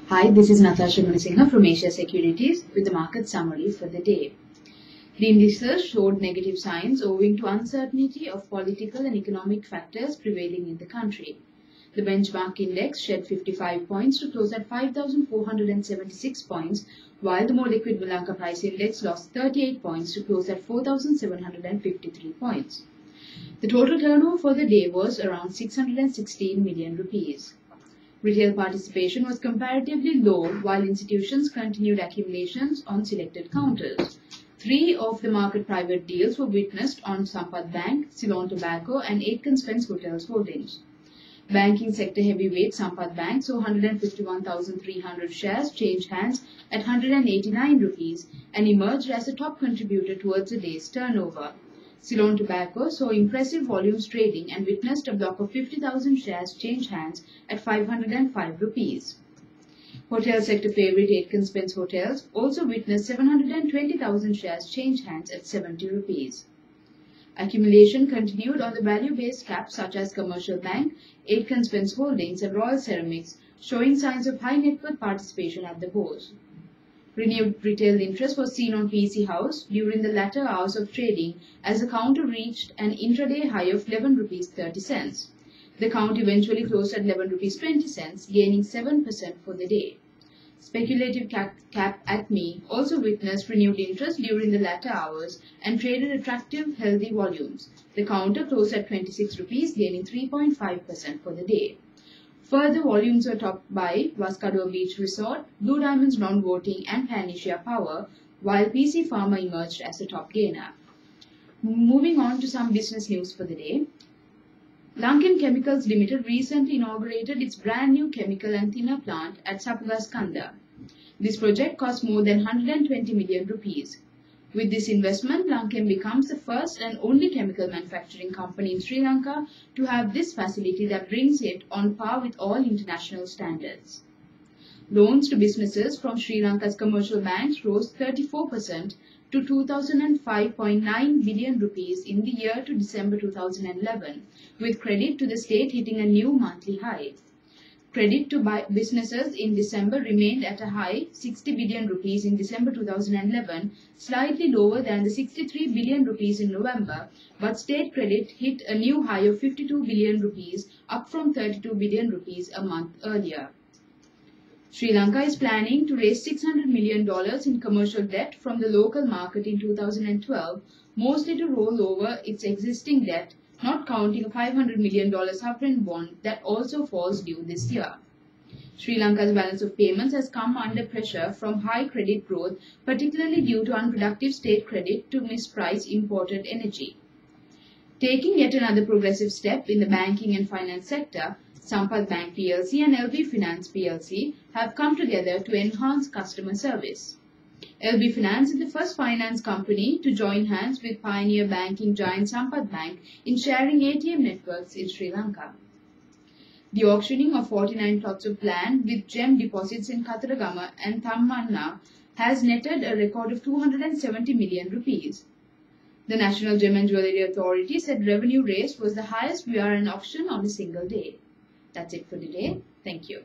Hi, this is Natasha Munisinghe from Asia Securities with the market summary for the day. The indices showed negative signs owing to uncertainty of political and economic factors prevailing in the country. The benchmark index shed 55 points to close at 5,476 points, while the more liquid Lanka price index lost 38 points to close at 4,753 points. The total turnover for the day was around 616 million rupees. Retail participation was comparatively low, while institutions continued accumulations on selected counters. 3 of the market private deals were witnessed on Sampath Bank, Ceylon Tobacco and Aitken Spence Hotels Holdings. Banking sector heavyweight Sampath Bank saw 151,300 shares change hands at 189 rupees and emerged as a top contributor towards the day's turnover. Ceylon Tobacco saw impressive volumes trading and witnessed a block of 50,000 shares change hands at 505 rupees. Hotel sector favorite Aitken Spence Hotels also witnessed 720,000 shares change hands at 70 rupees. Accumulation continued on the value-based caps such as Commercial Bank, Aitken Spence Holdings and Royal Ceramics, showing signs of high net worth participation at the close. Renewed retail interest was seen on PC House during the latter hours of trading as the counter reached an intraday high of 11 rupees 30 cents. The count eventually closed at 11 rupees 20 cents, gaining 7% for the day. Speculative cap Acme also witnessed renewed interest during the latter hours and traded attractive, healthy volumes. The counter closed at 26 rupees, gaining 3.5% for the day. Further volumes were topped by Vascado Beach Resort, Blue Diamonds Non-Voting and Pan Asia Power, while PC Pharma emerged as the top gainer. Moving on to some business news for the day. Lankan Chemicals Limited recently inaugurated its brand new chemical and thinner plant at Sapagaskanda. This project cost more than 120 million rupees. With this investment, Lankan becomes the first and only chemical manufacturing company in Sri Lanka to have this facility that brings it on par with all international standards. Loans to businesses from Sri Lanka's commercial banks rose 34% to 2,005.9 billion rupees in the year to December 2011, with credit to the state hitting a new monthly high. Credit to businesses in December remained at a high 60 billion rupees in December 2011, slightly lower than the 63 billion rupees in November, but state credit hit a new high of 52 billion rupees, up from 32 billion rupees a month earlier. Sri Lanka is planning to raise $600 million in commercial debt from the local market in 2012, mostly to roll over its existing debt, not counting a $500 million sovereign bond that also falls due this year. Sri Lanka's balance of payments has come under pressure from high credit growth, particularly due to unproductive state credit to misprice imported energy. Taking yet another progressive step in the banking and finance sector, Sampath Bank plc and LB Finance plc have come together to enhance customer service. LB Finance is the first finance company to join hands with pioneer banking giant Sampath Bank in sharing ATM networks in Sri Lanka. The auctioning of 49 plots of land with gem deposits in Kataragama and Thammanna has netted a record of 270 million rupees. The National Gem and Jewellery Authority said revenue raised was the highest via an auction on a single day. That's it for today. Thank you.